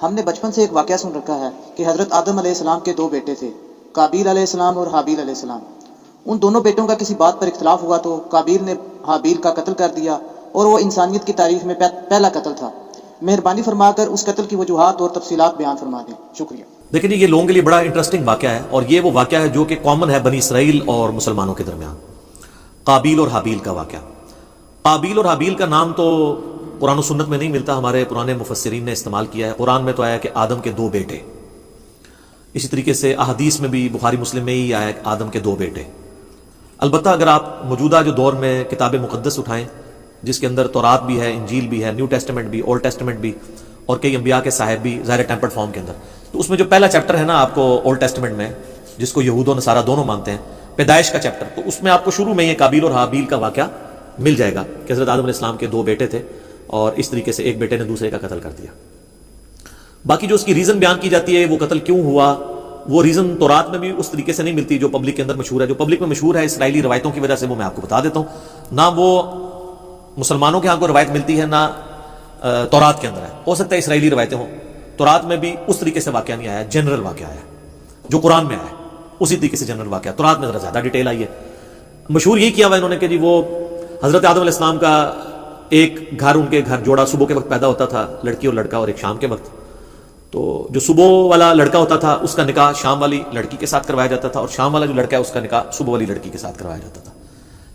ہم نے بچپن سے ایک واقعہ سن رکھا ہے کہ حضرت آدم علیہ السلام کے 2 بیٹے تھے، قابیل علیہ السلام اور حابیل علیہ السلام۔ ان دونوں بیٹوں کا کسی بات پر اختلاف ہوا تو قابیل نے حابیل کا قتل کر دیا، اور وہ انسانیت کی تاریخ میں پہلا قتل تھا۔ مہربانی فرما کر اس قتل کی وجوہات اور تفصیلات بیان فرما دیں، شکریہ۔ دیکھیں یہ لوگوں کے لیے بڑا انٹرسٹنگ واقعہ ہے، اور یہ وہ واقعہ ہے جو کہ کامن ہے بنی اسرائیل اور مسلمانوں کے درمیان، قابیل اور حابیل کا واقعہ۔ قابیل اور حابیل کا نام تو قرآن و سنت میں نہیں ملتا، ہمارے پرانے مفسرین نے استعمال کیا ہے۔ قرآن میں تو آیا کہ آدم کے 2 بیٹے، اسی طریقے سے احادیث میں بھی بخاری مسلم میں ہی آیا کہ آدم کے 2 بیٹے۔ البتہ اگر آپ موجودہ جو دور میں کتاب مقدس اٹھائیں جس کے اندر تورات بھی ہے، انجیل بھی ہے، نیو ٹیسٹمنٹ بھی، اولڈ ٹیسٹمنٹ بھی، اور کئی انبیاء کے صاحب بھی ظاہر ٹیمپرڈ فارم کے اندر، تو اس میں جو پہلا چیپٹر ہے نا آپ کو اولڈ ٹیسٹمنٹ میں، جس کو یہود و نصارہ دونوں مانتے ہیں، پیدائش کا چیپٹر، تو اس میں آپ کو شروع میں یہ قابیل اور حابیل کا واقعہ مل جائے گا کہ حضرت آدم علیہ السلام کے 2 بیٹے تھے، اور اس طریقے سے ایک بیٹے نے دوسرے کا قتل کر دیا۔ باقی جو اس کی ریزن بیان کی جاتی ہے وہ قتل کیوں ہوا، وہ ریزن تورات میں بھی اس طریقے سے نہیں ملتی جو پبلک کے اندر مشہور ہے۔ جو پبلک میں مشہور ہے اسرائیلی روایتوں کی وجہ سے وہ میں آپ کو بتا دیتا ہوں، نہ وہ مسلمانوں کے ہاں کو روایت ملتی ہے، نہ تورات کے اندر ہے۔ ہو سکتا ہے اسرائیلی روایتیں ہوں، تورات میں بھی اس طریقے سے واقعہ نہیں آیا، جنرل واقعہ آیا جو قرآن میں آیا اسی طریقے سے جنرل واقعہ، تورات میں ذرا زیادہ ڈیٹیل آئی ہے۔ مشہور یہی کیا ہوا انہوں نے کہ جی وہ حضرت آدم علیہ السلام کا ایک گھر، ان کے گھر جوڑا صبح کے وقت پیدا ہوتا تھا، لڑکی اور لڑکا، اور ایک شام کے وقت۔ تو جو صبح والا لڑکا ہوتا تھا اس کا نکاح شام والی لڑکی کے ساتھ کروایا جاتا تھا، اور شام والا جو لڑکا ہے اس کا نکاح صبح والی لڑکی کے ساتھ کروایا جاتا تھا۔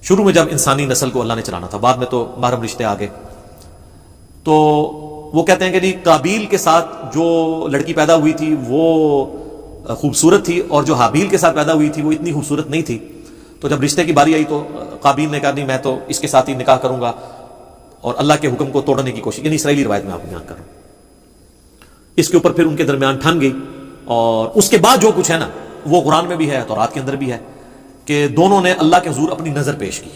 شروع میں جب انسانی نسل کو اللہ نے چلانا تھا، بعد میں تو محرم رشتے آ گئے۔ تو وہ کہتے ہیں کہ جی قابیل کے ساتھ جو لڑکی پیدا ہوئی تھی وہ خوبصورت تھی، اور جو حابیل کے ساتھ پیدا ہوئی تھی وہ اتنی خوبصورت نہیں تھی۔ تو جب رشتے کی باری آئی تو قابیل نے کہا نہیں میں تو اس کے ساتھ ہی نکاح کروں گا، اور اللہ کے حکم کو توڑنے کی کوشش، یعنی اسرائیلی روایت میں آپ کو بیان کر رہا ہوں۔ اس کے اوپر پھر ان کے درمیان ٹھن گئی، اور اس کے بعد جو کچھ ہے نا وہ قرآن میں بھی ہے، تورات کے اندر بھی ہے، کہ دونوں نے اللہ کے حضور اپنی نظر پیش کی۔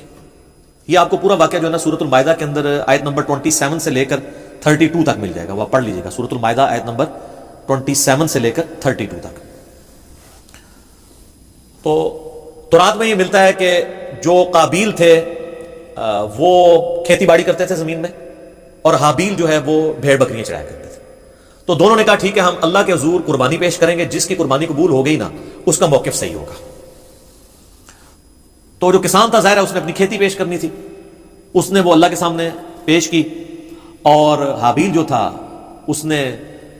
یہ آپ کو پورا واقعہ جو ہے نا سورۃ المائدہ کے اندر آیت نمبر 27 سے لے کر 32 تک مل جائے گا، وہ پڑھ لیجیے گا، سورۃ المائدہ آیت نمبر 27 سے لے کر 32 تک۔ تو تورات میں یہ ملتا ہے کہ جو قابیل تھے وہ کھیتی باڑی کرتے تھے زمین میں، اور حابیل جو ہے وہ بھیڑ بکریاں چرایا کرتے تھے۔ تو دونوں نے کہا ٹھیک ہے ہم اللہ کے حضور قربانی پیش کریں گے، جس کی قربانی قبول ہو گئی نا اس کا موقف صحیح ہوگا۔ تو جو کسان تھا ظاہر ہے اس نے اپنی کھیتی پیش کرنی تھی، اس نے وہ اللہ کے سامنے پیش کی، اور حابیل جو تھا اس نے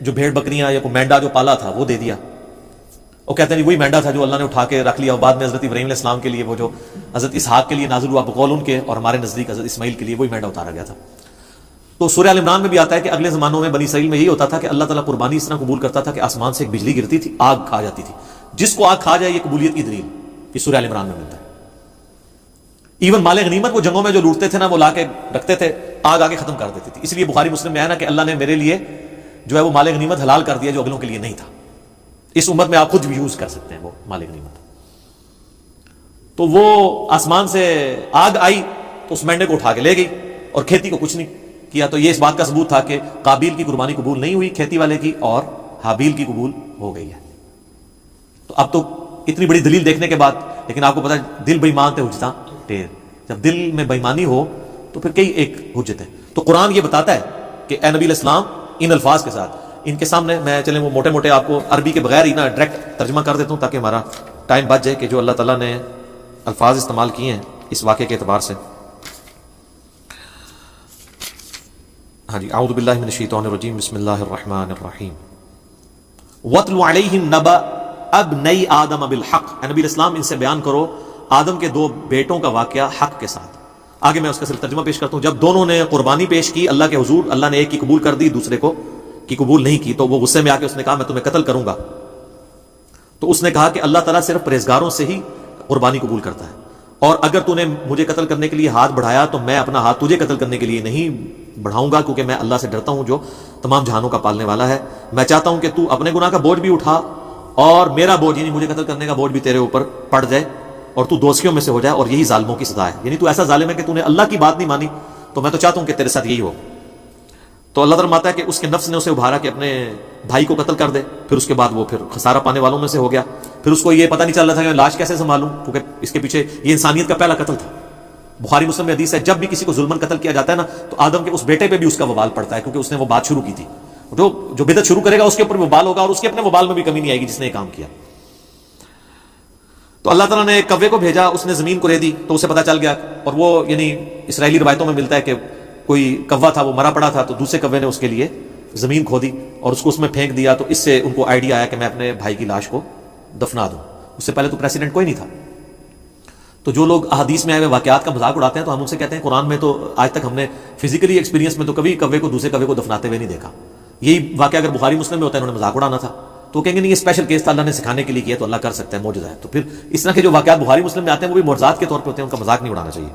جو بھیڑ بکریاں یا کوئی مینڈا جو پالا تھا وہ دے دیا۔ وہ کہتے ہیں وہی مینڈا تھا جو اللہ نے اٹھا کے رکھ لیا، اور بعد میں حضرت ابراہیم علیہ السلام کے لیے وہ جو حضرت اسحاق کے لیے نازل ہوا بقول ان کے، اور ہمارے نزدیک حضرت اسماعیل کے لیے وہی مینڈا اتارا گیا تھا۔ تو سورہ ال عمران میں بھی آتا ہے کہ اگلے زمانوں میں بنی اسرائیل میں یہی ہوتا تھا کہ اللہ تعالیٰ قربانی اس طرح قبول کرتا تھا کہ آسمان سے ایک بجلی گرتی تھی، آگ کھا جاتی تھی، جس کو آگ کھا جائے یہ قبولیت کی دلیل، یہ سورہ ال عمران میں ملتا ہے۔ ایون مال غنیمت وہ جنگوں میں جو لوٹتے تھے نا وہ لا کے رکھتے تھے، آگ آگے ختم کر دیتی تھی۔ اس لیے بخاری مسلم میں ہے نا کہ اللہ نے میرے لیے جو ہے وہ مال غنیمت حلال کر دیا جو اگلوں کے لیے نہیں تھا۔ اس امت میں آپ خود بھی یوز کر سکتے ہیں وہ مال غنیمت۔ تو وہ آسمان سے آگ آئی تو اس مینڈے کو اٹھا کے لے گئی، اور کھیتی کو کچھ نہیں کیا۔ تو یہ اس بات کا ثبوت تھا کہ قابیل کی قربانی قبول نہیں ہوئی کھیتی والے کی، اور حابیل کی قبول ہو گئی ہے۔ تو اب تو اتنی بڑی دلیل دیکھنے کے بعد، لیکن آپ کو پتا دل بےمان تے حجتاں ٹھیر، جب دل میں بےمانی ہو تو پھر کئی ایک حجت ہے۔ تو قرآن یہ بتاتا ہے کہ اے نبی علیہ السلام ان الفاظ کے ساتھ، ان کے سامنے میں چلیں وہ موٹے موٹے آپ کو عربی کے بغیر ہی نا ڈائریکٹ ترجمہ کر دیتا ہوں تاکہ ہمارا ٹائم بچ جائے کہ جو اللہ تعالیٰ نے الفاظ استعمال کیے ہیں اس واقعے کے اعتبار سے۔ ہاں جی، اعوذ باللہ من الشیطان الرجیم، بسم اللہ الرحمن الرحیم۔ وَاتْلُ عَلَيْهِمْ نَبَأَ ابْنَيْ آدَمَ بِالْحَقِّ، اے نبی علیہ السلام ان سے بیان کرو آدم کے 2 بیٹوں کا واقعہ حق کے ساتھ۔ آگے میں اس کا صرف ترجمہ پیش کرتا ہوں۔ جب دونوں نے قربانی پیش کی اللہ کے حضور، اللہ نے ایک کی قبول کر دی، دوسرے کو کی قبول نہیں کی، تو وہ غصے میں آ کے اس نے کہا میں تمہیں قتل کروں گا۔ تو اس نے کہا کہ اللہ تعالیٰ صرف پرہیزگاروں سے ہی قربانی قبول کرتا ہے، اور اگر تو نے مجھے قتل کرنے کے لیے ہاتھ بڑھایا تو میں اپنا ہاتھ تجھے قتل کرنے کے لیے نہیں بڑھاؤں گا، کیونکہ میں اللہ سے ڈرتا ہوں جو تمام جہانوں کا پالنے والا ہے۔ میں چاہتا ہوں کہ تو اپنے گناہ کا بوجھ بھی اٹھا، اور میرا بوجھ یعنی مجھے قتل کرنے کا بوجھ بھی تیرے اوپر پڑ جائے، اور تو دوستیوں میں سے ہو جائے، اور یہی ظالموں کی سزا ہے۔ یعنی تو ایسا ظالم ہے کہ تو نے اللہ کی بات نہیں مانی، تو میں تو چاہتا ہوں کہ تیرے ساتھ یہی ہو۔ تو اللہ تعالیٰ فرماتا ہے کہ اس کے نفس نے اسے ابھارا کہ اپنے بھائی کو قتل کر دے، پھر اس کے بعد وہ پھر خسارہ پانے والوں میں سے ہو گیا۔ پھر اس کو یہ پتہ نہیں چل رہا تھا کہ میں لاش کیسے سنبھالوں، کیونکہ اس کے پیچھے یہ انسانیت کا پہلا قتل تھا۔ بخاری مسلم میں حدیث ہے جب بھی کسی کو ظلمن قتل کیا جاتا ہے نا تو آدم کے اس بیٹے پہ بھی اس کا وبال پڑتا ہے، کیونکہ اس نے وہ بات شروع کی تھی۔ جو بدعت شروع کرے گا اس کے اوپر وبال ہوگا، اور اس کے اپنے وبال میں بھی کمی نہیں آئے گی جس نے یہ کام کیا۔ تو اللہ تعالیٰ نے ایک کوے کو بھیجا، اس نے زمین کو رے دی تو اسے پتا چل گیا، اور وہ یعنی اسرائیلی روایتوں میں ملتا ہے کہ کوئی کوا تھا وہ مرا پڑا تھا، تو دوسرے کوے نے اس کے لیے زمین کھودی اور اس کو اس میں پھینک دیا، تو اس سے ان کو آئیڈیا آیا کہ میں اپنے بھائی کی لاش کو دفنا دوں۔ اس سے پہلے تو پریسیڈنٹ کوئی نہیں تھا۔ تو جو لوگ احادیث میں آئے ہوئے واقعات کا مذاق اڑاتے ہیں تو ہم ان سے کہتے ہیں قرآن میں تو آج تک ہم نے فزیکلی ایکسپیرینس میں تو کبھی کوے کو دوسرے کوے کو دفناتے ہوئے نہیں دیکھا۔ یہی واقعہ اگر بخاری مسلم میں ہوتا ہے انہوں نے مذاق اڑانا تھا، تو کہیں گے نہیں یہ اسپیشل کیس تھا، اللہ نے سکھانے کے لیے کیا تو اللہ کر سکتا ہے، معجزہ ہے۔ تو پھر اس طرح کے جو واقعات بخاری مسلم میں آتے ہیں وہ بھی معجزات کے طور پہ ہوتے ہیں، ان کا مذاق نہیں اڑانا چاہیے۔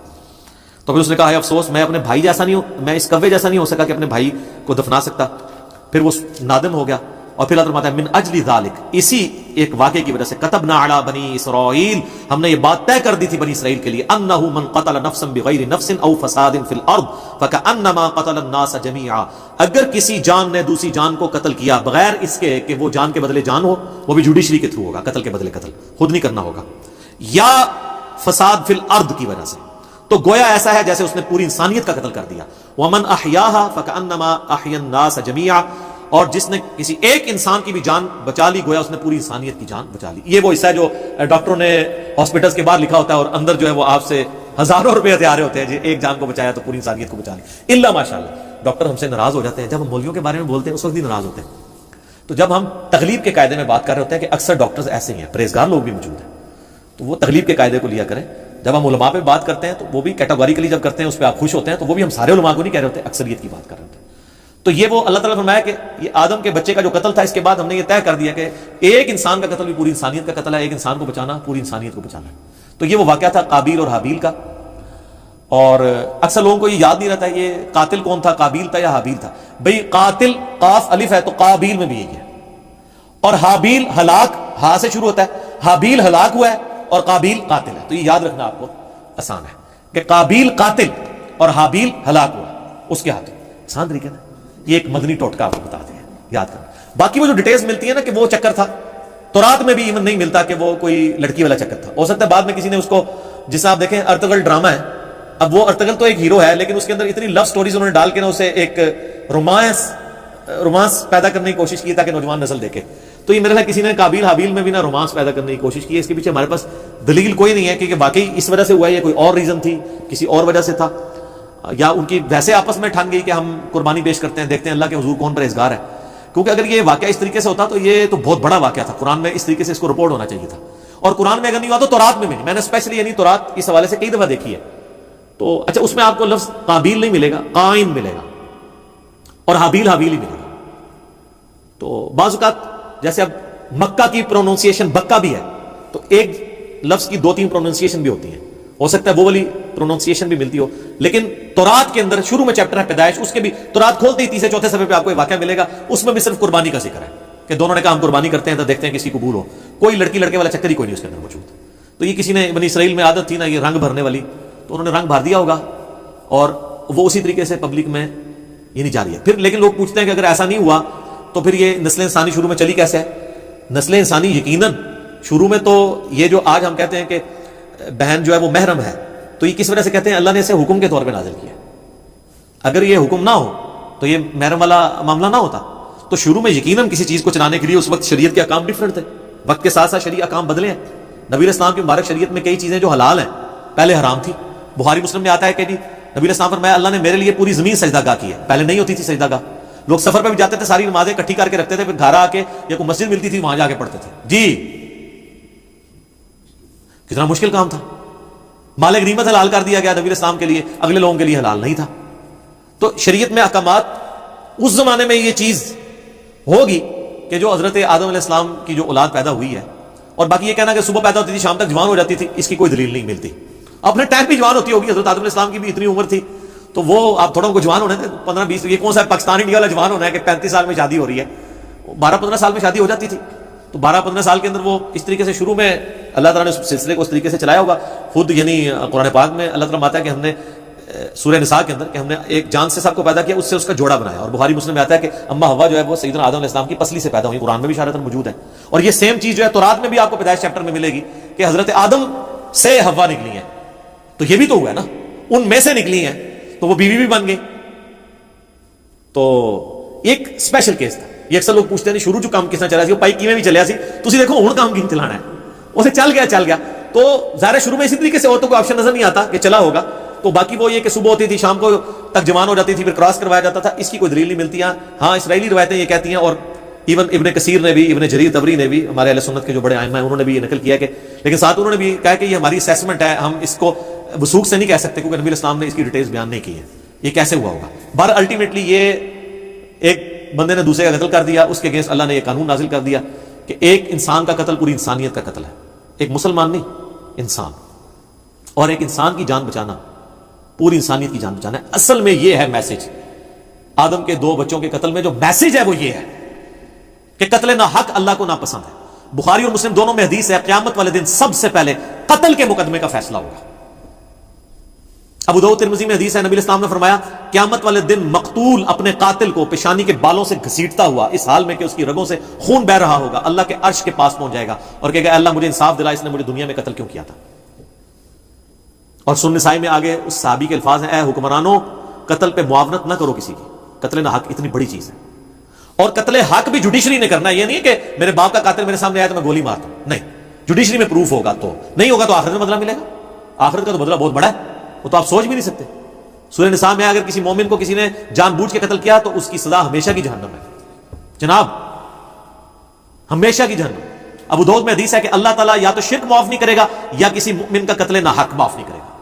تو پھر اس نے کہا ہے افسوس میں اپنے بھائی جیسا نہیں ہوں، میں اس کوے جیسا نہیں ہو سکا کہ اپنے بھائی کو دفنا سکتا۔ پھر وہ نادم ہو گیا، اور پھر اللہ فرماتا ہے من اجل ذالک، اسی ایک واقعے کی وجہ سے کتبنا علی بنی اسرائیل، ہم نے یہ بات طے کر دی تھی بنی اسرائیل کے لیے، انہ من قتل نفسا بغیر نفس او فساد فی الارض فکأنما قتل الناس جميعا، اگر کسی جان نے دوسری جان کو قتل کیا بغیر اس کے کہ وہ جان کے بدلے جان ہو، وہ بھی جوڈیشری کے تھرو ہوگا، قتل کے بدلے قتل خود نہیں کرنا ہوگا، یا فساد فی الارض کی وجہ سے، تو گویا ایسا ہے جیسے اس نے پوری انسانیت کا قتل کر دیا۔ ومن احیاها فکأنما احیا الناس جميعا، اور جس نے کسی ایک انسان کی بھی جان بچا لی گویا اس نے پوری انسانیت کی جان بچا لی۔ یہ وہ حصہ ہے جو ڈاکٹروں نے ہاسپٹلس کے باہر لکھا ہوتا ہے، اور اندر جو ہے وہ آپ سے ہزاروں روپے ہتھیارے ہوتے ہیں جی ایک جان کو بچایا تو پوری انسانیت کو بچا لی۔ الا ماشاءاللہ ڈاکٹر ہم سے ناراض ہو جاتے ہیں جب ہم مولویوں کے بارے میں بولتے ہیں، اس وقت بھی ناراض ہوتے ہیں۔ تو جب ہم تغلیب کے قاعدے میں بات کر رہے ہوتے ہیں کہ اکثر ڈاکٹرز ایسے ہی ہیں، پرہیزگار لوگ بھی موجود ہیں، تو وہ تغلیب کے قاعدے کو لیا کریں۔ جب ہم علماء پہ بات کرتے ہیں تو وہ بھی کیٹاگوریکلی جب کرتے ہیں اس پہ آپ خوش ہوتے ہیں، تو وہ بھی ہم سارے علماء کو نہیں کہہ رہے ہوتے، اکثریت کی بات کر رہے ہوتے ہیں۔ تو یہ وہ اللہ تعالیٰ نے فرمایا کہ یہ آدم کے بچے کا جو قتل تھا، اس کے بعد ہم نے یہ طے کر دیا کہ ایک انسان کا قتل بھی پوری انسانیت کا قتل ہے، ایک انسان کو بچانا پوری انسانیت کو بچانا ہے۔ تو یہ وہ واقعہ تھا قابیل اور حابیل کا، اور اکثر لوگوں کو یہ یاد نہیں رہتا یہ قاتل کون تھا، قابیل تھا یا حابیل تھا۔ بھئی قاتل قاف الف ہے تو قابیل میں بھی یہی ہے، اور حابیل ہلاک ہا سے شروع ہوتا ہے، حابیل ہلاک ہوا ہے اور قابیل قاتل ہے۔ تو یہ یاد رکھنا آپ کو آسان ہے کہ قابیل قاتل اور حابیل ہلاک ہوا اس کے ہاتھوں، آسان طریقے ہے۔ یہ ایک مدنی ٹوٹکا آپ کو بتا دیں، یاد کرنا۔ باقی وہ جو ڈیٹیلز ملتی ہیں نا کہ وہ چکر تھا، تورات میں بھی ایون نہیں ملتا کہ وہ کوئی لڑکی والا چکر تھا۔ ہو سکتا ہے بعد میں کسی نے اس کو، جس آپ دیکھیں ارطغرل ڈرامہ ہے، اب وہ ارطغرل تو ایک ہیرو ہے لیکن اس کے اندر اتنی لو سٹوریز انہوں نے ڈال کے نا اسے ایک رومانس پیدا کرنے کی کوشش کی تاکہ نوجوان نسل دیکھے۔ تو یہ میرے خیال کسی نے قابیل حابیل میں بھی نا رومانس پیدا کرنے کی کوشش کی ہے۔ اس کے پیچھے ہمارے پاس دلیل کوئی نہیں ہے کہ واقعی اس وجہ سے ہوا ہے یا کوئی اور ریزن تھی، کسی اور وجہ سے تھا، یا ان کی ویسے آپس میں ٹھان گئی کہ ہم قربانی پیش کرتے ہیں، دیکھتے ہیں اللہ کے حضور کون پرہیزگار ہے۔ کیونکہ اگر یہ واقعہ اس طریقے سے ہوتا تو یہ تو بہت بڑا واقعہ تھا، قرآن میں اس طریقے سے اس کو رپورٹ ہونا چاہیے تھا، اور قرآن میں اگر نہیں ہوا تو تورات میں بھی نہیں۔ میں نے اسپیشلی یعنی تورات اس حوالے سے کئی دفعہ دیکھی ہے، تو اچھا اس میں آپ کو لفظ قابیل نہیں ملے گا، قائن ملے گا، اور حابیل حابیل ہی ملے گا۔ تو بعض اوقات جیسے اب مکہ کی پروننسیشن بکہ بھی ہے، تو ایک لفظ کی 2-3 پروننسیشن بھی ہوتی ہیں، ہو سکتا ہے وہ والی پروننسیشن بھی ملتی ہو، لیکن تورات کے اندر شروع میں چیپٹر ہے پیدائش، اس کے بھی تورات کھولتے ہی 3-4 صفحے پہ آپ کو ایک واقعہ ملے گا، اس میں بھی صرف قربانی کا ذکر ہے کہ دونوں نے کہا ہم قربانی کرتے ہیں تو دیکھتے ہیں کسی قبول ہو، کوئی لڑکی لڑکے والا چکر ہی کوئی نہیں اس کے اندر موجود۔ تو یہ کسی نے بنی اسرائیل میں عادت تھی نا یہ رنگ بھرنے والی، تو انہوں نے رنگ بھر دیا ہوگا اور وہ اسی طریقے سے پبلک میں یہ نہیں جاری ہے۔ پھر لیکن لوگ پوچھتے ہیں کہ اگر ایسا نہیں ہوا تو پھر یہ نسل انسانی شروع میں چلی کیسے ہے؟ نسل انسانی یقیناً شروع میں تو یہ جو آج ہم کہتے ہیں کہ بہن جو ہے وہ محرم ہے، تو یہ کس وجہ سے کہتے ہیں؟ اللہ نے اسے حکم کے طور پہ نازل کیا۔ اگر یہ حکم نہ ہو تو یہ محرم والا معاملہ نہ ہوتا۔ تو شروع میں یقیناً کسی چیز کو چلانے کے لیے اس وقت شریعت کے احکام ڈفرنٹ تھے، وقت کے ساتھ ساتھ شرعی احکام بدلے ہیں۔ نبی علیہ السلام کی مبارک شریعت میں کئی چیزیں جو حلال ہیں پہلے حرام تھی۔ بخاری مسلم میں آتا ہے کہ جی نبی علیہ السلام فرمایا اللہ نے میرے لیے پوری زمین سجدہ گاہ کی ہے، پہلے نہیں ہوتی تھی سجدہ گاہ۔ لوگ سفر پہ بھی جاتے تھے، ساری نمازیں اکٹھی کر کے رکھتے تھے، پھر گھر آ کے یا کوئی مسجد ملتی تھی وہاں جا کے پڑھتے تھے۔ جی کتنا مشکل کام تھا۔ مال غنیمت حلال کر دیا گیا نبی علیہ السلام کے لیے، اگلے لوگوں کے لیے حلال نہیں تھا۔ تو شریعت میں احکامات اس زمانے میں یہ چیز ہوگی کہ جو حضرت آدم علیہ السلام کی جو اولاد پیدا ہوئی ہے، اور باقی یہ کہنا کہ صبح پیدا ہوتی تھی شام تک جوان ہو جاتی تھی، اس کی کوئی دلیل نہیں ملتی۔ اپنے ٹائم بھی جوان ہوتی ہوگی، حضرت آدم علیہ السلام کی بھی اتنی عمر تھی، تو وہ آپ تھوڑا ان کو جوان ہونے تھے 15-20، یہ کون سا پاکستان انڈیا والا جوان ہونا ہے کہ 35 سال میں شادی ہو رہی ہے، 12-15 سال میں شادی ہو جاتی تھی۔ تو 12-15 سال کے اندر وہ اس طریقے سے شروع میں اللہ تعالیٰ نے سلسلے کو اس طریقے سے چلایا ہوگا۔ خود یعنی قرآن پاک میں اللہ تعالیٰ آتا ہے کہ ہم نے سورہ نساء کے اندر کہ ہم نے ایک جان سے سب کو پیدا کیا، اس سے اس کا جوڑا بنایا، اور بخاری مسلم میں آتا ہے کہ اما حوا جو ہے وہ سیدنا آدم علیہ السلام کی پسلی سے پیدا ہوئی، قرآن میں بھی اشارتاً موجود ہے۔ اور یہ سیم چیز جو ہے تورات میں بھی آپ کو پیدائش چیپٹر میں ملے گی کہ حضرت آدم سے حوا نکلی ہیں، تو یہ بھی تو ہوا ہے نا، ان میں سے نکلی ہیں تو وہ بیوی بھی بن گئی۔ تو ایک سپیشل کیس تھا. یہ اکثر لوگ پوچھتے ہیں شروع جو کام کس طرح چلا سی وہ پائی کیویں بھی چلیا سی تسی دیکھو ہن کام کیوں چلانا ہے, اسے چل گیا. تو ظاہر شروع میں اسی طریقے سے عورتوں کو آپشن نظر نہیں آتا کہ چلا ہوگا, تو باقی وہ یہ کہ صبح ہوتی تھی شام کو تک جوان ہو جاتی تھی پھر کراس کروایا جاتا تھا, اس کی کوئی دلیل نہیں ملتی. ہاں اسرائیلی روایتیں یہ کہتی ہیں, اور ایون ابن کثیر نے بھی, ابن جریر طبری نے بھی, ہمارے اہل سنت کے جو بڑے ائمہ ہیں انہوں نے بھی یہ نقل کیا کہ, لیکن ساتھ انہوں نے بھی کہا کہ یہ ہماری اسیسمنٹ ہے, ہم اس کو وثوق سے نہیں کہہ سکتے کیونکہ نبی علیہ السلام نے اس کی ڈیٹیلز بیان نہیں کی ہیں یہ کیسے ہوا ہوگا. بہر الٹیمیٹلی یہ ایک بندے نے دوسرے کا قتل کر دیا, اس کے اگینسٹ اللہ نے یہ قانون نازل کر دیا کہ ایک انسان کا قتل پوری انسانیت کا قتل ہے, ایک مسلمان نہیں انسان, اور ایک انسان کی جان بچانا پوری انسانیت کی جان بچانا ہے. اصل میں یہ ہے میسج آدم کے 2 بچوں کے قتل میں, جو میسج ہے وہ یہ ہے کہ قتل ناحق اللہ کو ناپسند ہے. بخاری اور مسلم دونوں میں حدیث ہے قیامت والے دن سب سے پہلے قتل کے مقدمے کا فیصلہ ہوگا. ابو داؤد ترمذی میں حدیث ہے, نبی اسلام نے فرمایا قیامت والے دن مقتول اپنے قاتل کو پیشانی کے بالوں سے گھسیٹتا ہوا اس حال میں کہ اس کی رگوں سے خون بہ رہا ہوگا, اللہ کے عرش کے پاس پہنچ جائے گا اور کہے گا اللہ مجھے انصاف دلا, اس نے مجھے دنیا میں قتل کیوں کیا تھا. اور سنن نسائی میں آگے اس صحابی کے الفاظ ہیں, اے حکمرانوں قتل پہ معاونت نہ کرو کسی کی, قتل نہ حق اتنی بڑی چیز ہے. اور قتل حق بھی جوڈیشری نے کرنا ہے, یہ نہیں کہ میرے باپ کا قاتل میرے سامنے آیا تو میں گولی مارتا ہوں, نہیں, جوڈیشری میں پروف ہوگا, تو نہیں ہوگا تو آخرت میں بدلہ ملے گا. آخرت کا تو بدلہ بہت بڑا ہے, وہ تو آپ سوچ بھی نہیں سکتے. سورہ نساء میں اگر کسی مومن کو کسی نے جان بوجھ کے قتل کیا تو اس کی سزا ہمیشہ کی جہنم ہے جناب, ہمیشہ کی جہنم. ابو داؤد میں حدیث ہے کہ اللہ تعالیٰ یا تو شرک معاف نہیں کرے گا یا کسی مومن کا قتل ناحق معاف نہیں کرے گا.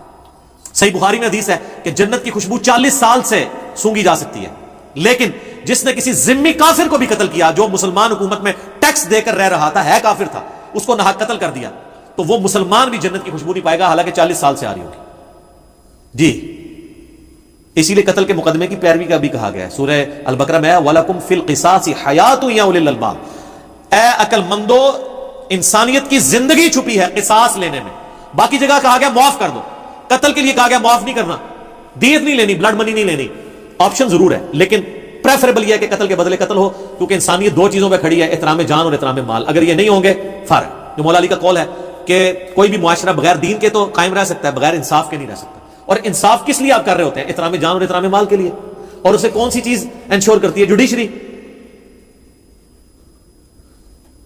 صحیح بخاری میں حدیث ہے کہ جنت کی خوشبو 40 سال سے سونگھی جا سکتی ہے, لیکن جس نے کسی ذمی کافر کو بھی قتل کیا, جو مسلمان حکومت میں ٹیکس دے کر رہ رہا تھا, ہے کافر تھا, اس کو ناحق قتل کر دیا, تو وہ مسلمان بھی جنت کی خوشبو نہیں پائے گا حالانکہ 40 سال سے آ رہی ہوگی. جی اسی لیے قتل کے مقدمے کی پیروی کا بھی کہا گیا ہے. سورہ البقرہ میں وَلَكُمْ فِي الْقِصَاصِ حَيَاتٌ يَا أُولِي الْأَلْبَابِ, اے عقل مندو انسانیت کی زندگی چھپی ہے قصاص لینے میں. باقی جگہ کہا گیا معاف کر دو, قتل کے لیے کہا گیا معاف نہیں کرنا, دیت نہیں لینی, بلڈ منی نہیں لینی. آپشن ضرور ہے لیکن پریفریبل یہ ہے کہ قتل کے بدلے قتل ہو, کیونکہ انسانیت 2 چیزوں پہ کھڑی ہے, احترام جان اور احترام مال. اگر یہ نہیں ہوں گے فرق, جو مولا علی کا قول ہے کہ کوئی بھی معاشرہ بغیر دین کے تو قائم رہ سکتا ہے, بغیر انصاف کے نہیں رہ سکتا. اور انصاف کس لیے آپ کر رہے ہوتے ہیں؟ احترام جان اور احترام مال کے لیے. اور اسے کون سی چیز انشور کرتی ہے؟ جوڈیشری.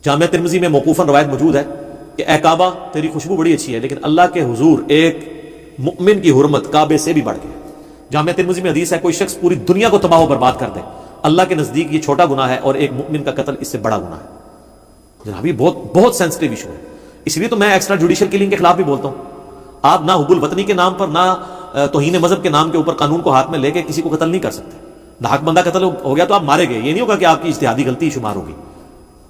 جامعہ ترمذی میں موقوفاً روایت موجود ہے کہ اے کعبہ تیری خوشبو بڑی اچھی ہے, لیکن اللہ کے حضور ایک مؤمن کی حرمت کعبے سے بھی بڑھ گئی. جامعہ ترمذی میں حدیث ہے کوئی شخص پوری دنیا کو تباہ و برباد کر دے, اللہ کے نزدیک یہ چھوٹا گناہ ہے, اور ایک مؤمن کا قتل اس سے بڑا گناہ ہے. جناب یہ بہت سینسٹیو ایشو ہے. اس لیے تو میں ایکسٹرا جوڈیشل کلنگ کے خلاف بھی بولتا ہوں. آپ نہ حب الوطنی کے نام پر, نہ توہین مذہب کے نام کے اوپر قانون کو ہاتھ میں لے کے کسی کو قتل نہیں کر سکتے. ناحق بندہ قتل ہو گیا تو آپ مارے گئے, یہ نہیں ہوگا کہ آپ کی اجتہادی غلطی شمار ہوگی.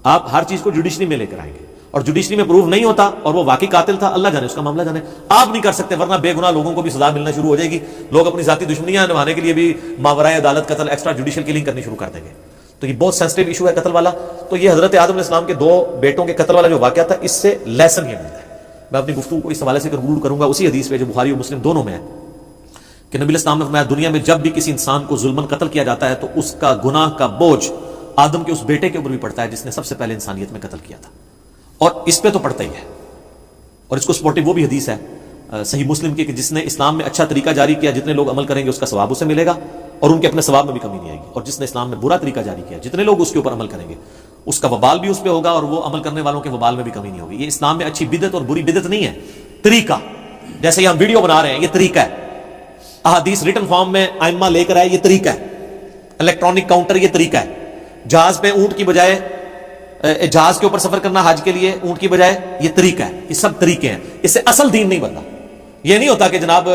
آپ ہر چیز کو جوڈیشری میں لے کر آئیں گے, اور جوڈیشری میں پروف نہیں ہوتا اور وہ واقعی قاتل تھا, اللہ جانے اس کا معاملہ جانے, آپ نہیں کر سکتے, ورنہ بے گناہ لوگوں کو بھی سزا ملنا شروع ہو جائے گی. لوگ اپنی ذاتی دشمنیاں نبھانے کے لیے بھی ماورائے عدالت قتل, ایکسٹرا جوڈیشل کلنگ کرنی شروع کر دیں گے. تو یہ بہت سینسٹیو ایشو ہے قتل والا. تو یہ حضرت آدم علیہ السلام کے 2 بیٹوں کے قتل والا جو واقعہ تھا, اس سے لیسن یہ ملتا ہے. میں اپنی گفتگو کو اس حوالے سے کنکلوڈ کروں گا اسی حدیث پہ جو بخاری اور مسلم دونوں میں ہے کہ نبی علیہ السلام نے فرمایا دنیا میں جب بھی کسی انسان کو ظلماً قتل کیا جاتا ہے تو اس کا گناہ کا بوجھ آدم کے اس بیٹے کے اوپر بھی پڑتا ہے جس نے سب سے پہلے انسانیت میں قتل کیا تھا, اور اس پہ تو پڑتا ہی ہے. اور اس کو سپورٹو وہ بھی حدیث ہے صحیح مسلم کی کہ جس نے اسلام میں اچھا طریقہ جاری کیا, جتنے لوگ عمل کریں گے اس کا ثواب اسے ملے گا, اور ان کے اپنے ثواب میں بھی کمی نہیں آئے گی. اور جس نے اسلام میں برا طریقہ جاری کیا, جتنے لوگ اس کے اوپر عمل کریں گے اس کا وبال بھی اس پہ ہوگا, اور وہ عمل کرنے والوں کے وبال میں بھی کمی نہیں ہوگی. یہ اسلام میں اچھی بدعت اور بری بدعت نہیں ہے, طریقہ. جیسے یہ ہم ویڈیو بنا رہے ہیں یہ طریقہ ہے, احادیث ریٹن فارم میں ائمہ لے کر آئے یہ طریقہ ہے, الیکٹرانک کاؤنٹر یہ طریقہ ہے, جہاز پہ اونٹ کی بجائے جہاز کے اوپر سفر کرنا حج کے لیے اونٹ کی بجائے یہ طریقہ ہے. یہ سب طریقے ہیں, اس سے اصل دین نہیں بنتا. یہ نہیں ہوتا کہ جناب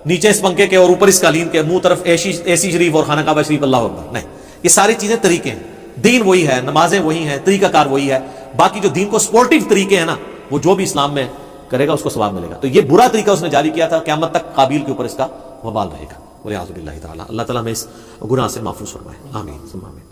نیچے اس پنکھے کے اور اوپر اس قالین کے, منہ طرف اے سی شریف اور خانہ کعبہ شریف, اللہ اکبر. نہیں, یہ ساری چیزیں طریقے ہیں. دین وہی ہے, نمازیں وہی ہیں, طریقہ کار وہی ہے. باقی جو دین کو سپورٹیو طریقے ہیں نا, وہ جو بھی اسلام میں کرے گا اس کو ثواب ملے گا. تو یہ برا طریقہ اس نے جاری کیا تھا, قیامت تک قابیل کے اوپر اس کا وبال رہے گا. وَلِعِيَاذُ بِاللَّهِ تَعَالَى. اللہ تعالیٰ میں اس گناہ سے محفوظ فرمائے. آمین ثم آمین.